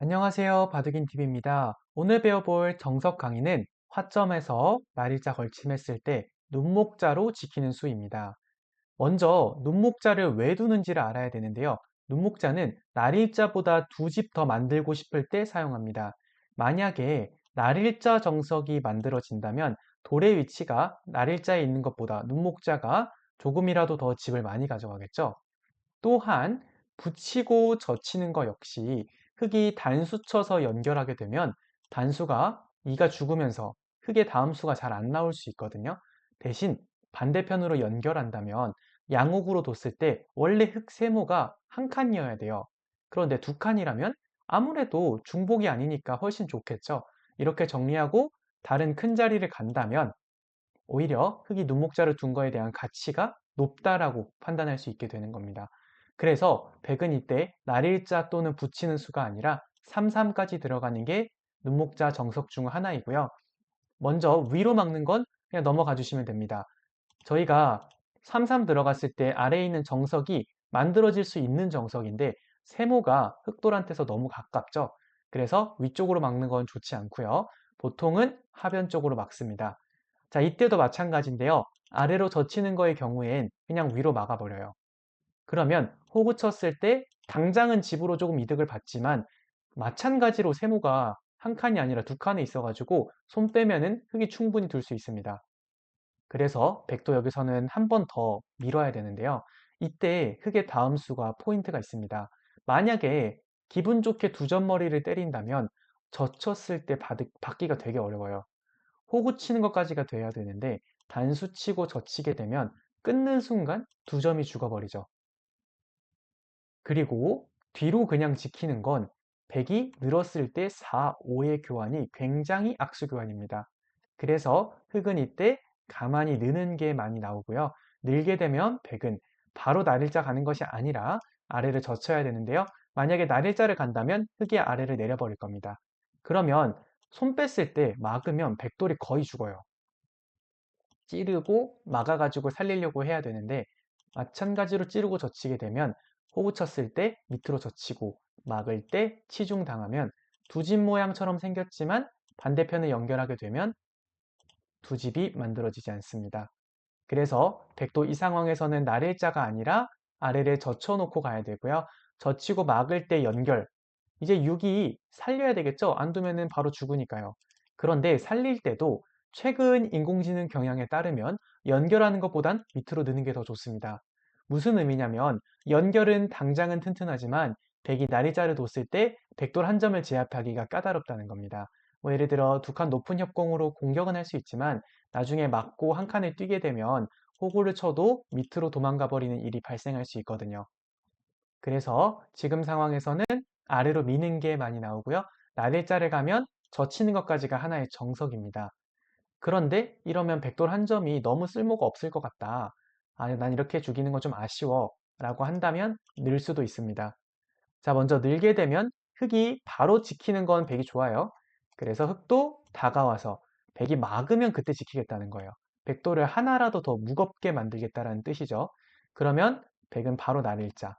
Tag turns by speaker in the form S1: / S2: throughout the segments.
S1: 안녕하세요. 바둑인TV입니다. 오늘 배워볼 정석 강의는 화점에서 날일자 걸침했을 때 눈목자로 지키는 수입니다. 먼저 눈목자를 왜 두는지를 알아야 되는데요. 눈목자는 날일자보다 두 집 더 만들고 싶을 때 사용합니다. 만약에 날일자 정석이 만들어진다면 돌의 위치가 날일자에 있는 것보다 눈목자가 조금이라도 더 집을 많이 가져가겠죠. 또한 붙이고 젖히는 것 역시 흙이 단수 쳐서 연결하게 되면 단수가 이가 죽으면서 흙의 다음 수가 잘 안 나올 수 있거든요. 대신 반대편으로 연결한다면 양옥으로 뒀을 때 원래 흙 세모가 한 칸이어야 돼요. 그런데 두 칸이라면 아무래도 중복이 아니니까 훨씬 좋겠죠. 이렇게 정리하고 다른 큰 자리를 간다면 오히려 흙이 눈목자를 둔 거에 대한 가치가 높다라고 판단할 수 있게 되는 겁니다. 그래서 백은 이때 날일자 또는 붙이는 수가 아니라 3~3까지 들어가는 게 눈목자 정석 중 하나이고요. 먼저 위로 막는 건 그냥 넘어가 주시면 됩니다. 저희가 3~3 들어갔을 때 아래에 있는 정석이 만들어질 수 있는 정석인데 세모가 흙돌한테서 너무 가깝죠. 그래서 위쪽으로 막는 건 좋지 않고요. 보통은 하변 쪽으로 막습니다. 자, 이때도 마찬가지인데요. 아래로 젖히는 거의 경우엔 그냥 위로 막아버려요. 그러면 호구 쳤을 때 당장은 집으로 조금 이득을 받지만 마찬가지로 세모가 한 칸이 아니라 두 칸에 있어가지고 손 빼면은 흙이 충분히 둘 수 있습니다. 그래서 백도 여기서는 한 번 더 밀어야 되는데요. 이때 흙의 다음 수가 포인트가 있습니다. 만약에 기분 좋게 두 점머리를 때린다면 젖혔을 때 받기가 되게 어려워요. 호구 치는 것까지가 돼야 되는데 단수 치고 젖히게 되면 끊는 순간 두 점이 죽어버리죠. 그리고 뒤로 그냥 지키는 건 백이 늘었을 때 4, 5의 교환이 굉장히 악수 교환입니다. 그래서 흙은 이때 가만히 느는 게 많이 나오고요. 늘게 되면 백은 바로 날일자 가는 것이 아니라 아래를 젖혀야 되는데요. 만약에 날일자를 간다면 흙이 아래를 내려버릴 겁니다. 그러면 손 뺐을 때 막으면 백돌이 거의 죽어요. 찌르고 막아가지고 살리려고 해야 되는데 마찬가지로 찌르고 젖히게 되면 호구 쳤을 때 밑으로 젖히고 막을 때 치중당하면 두 집 모양처럼 생겼지만 반대편을 연결하게 되면 두 집이 만들어지지 않습니다. 그래서 백도 이 상황에서는 날일자가 아니라 아래를 젖혀놓고 가야 되고요. 젖히고 막을 때 연결. 이제 6이 살려야 되겠죠? 안 두면은 바로 죽으니까요. 그런데 살릴 때도 최근 인공지능 경향에 따르면 연결하는 것보단 밑으로 넣는 게 더 좋습니다. 무슨 의미냐면 연결은 당장은 튼튼하지만 백이 날이자를 뒀을 때 백돌 한 점을 제압하기가 까다롭다는 겁니다. 뭐 예를 들어 두 칸 높은 협공으로 공격은 할 수 있지만 나중에 맞고 한 칸을 뛰게 되면 호구를 쳐도 밑으로 도망가 버리는 일이 발생할 수 있거든요. 그래서 지금 상황에서는 아래로 미는 게 많이 나오고요. 날일자를 가면 젖히는 것까지가 하나의 정석입니다. 그런데 이러면 백돌 한 점이 너무 쓸모가 없을 것 같다. 아, 난 이렇게 죽이는 건 좀 아쉬워. 라고 한다면 늘 수도 있습니다. 자, 먼저 늘게 되면 흙이 바로 지키는 건 백이 좋아요. 그래서 흙도 다가와서 백이 막으면 그때 지키겠다는 거예요. 백돌을 하나라도 더 무겁게 만들겠다는 뜻이죠. 그러면 백은 바로 날일자.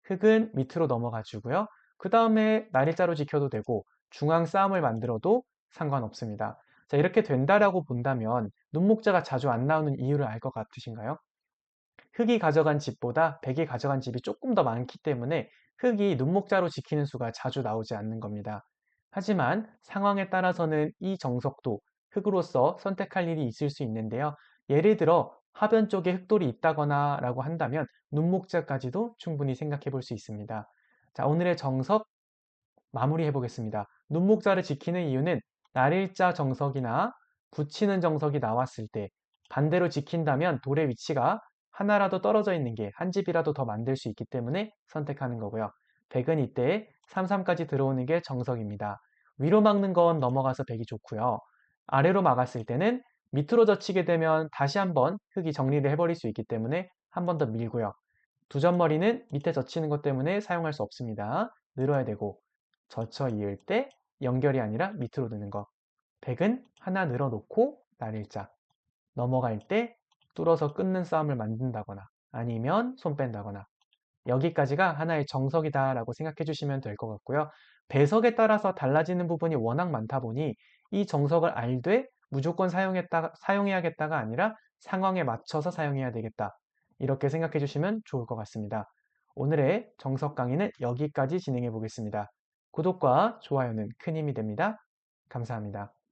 S1: 흙은 밑으로 넘어가 주고요. 그 다음에 날일자로 지켜도 되고 중앙 싸움을 만들어도 상관없습니다. 자, 이렇게 된다라고 본다면 눈목자가 자주 안 나오는 이유를 알 것 같으신가요? 흙이 가져간 집보다 백이 가져간 집이 조금 더 많기 때문에 흙이 눈목자로 지키는 수가 자주 나오지 않는 겁니다. 하지만 상황에 따라서는 이 정석도 흙으로서 선택할 일이 있을 수 있는데요. 예를 들어 하변 쪽에 흙돌이 있다거나 라고 한다면 눈목자까지도 충분히 생각해 볼 수 있습니다. 자, 오늘의 정석 마무리해 보겠습니다. 눈목자를 지키는 이유는 날일자 정석이나 붙이는 정석이 나왔을 때 반대로 지킨다면 돌의 위치가 하나라도 떨어져 있는 게 한 집이라도 더 만들 수 있기 때문에 선택하는 거고요. 백은 이때 3~3까지 들어오는 게 정석입니다. 위로 막는 건 넘어가서 백이 좋고요. 아래로 막았을 때는 밑으로 젖히게 되면 다시 한번 흙이 정리를 해버릴 수 있기 때문에 한 번 더 밀고요. 두 점머리는 밑에 젖히는 것 때문에 사용할 수 없습니다. 늘어야 되고 젖혀 이을 때 연결이 아니라 밑으로 넣는 거. 백은 하나 늘어놓고 날일자. 넘어갈 때 뚫어서 끊는 싸움을 만든다거나 아니면 손 뺀다거나 여기까지가 하나의 정석이다라고 생각해 주시면 될 것 같고요. 배석에 따라서 달라지는 부분이 워낙 많다 보니 이 정석을 알되 무조건 사용해야겠다가 아니라 상황에 맞춰서 사용해야 되겠다. 이렇게 생각해 주시면 좋을 것 같습니다. 오늘의 정석 강의는 여기까지 진행해 보겠습니다. 구독과 좋아요는 큰 힘이 됩니다. 감사합니다.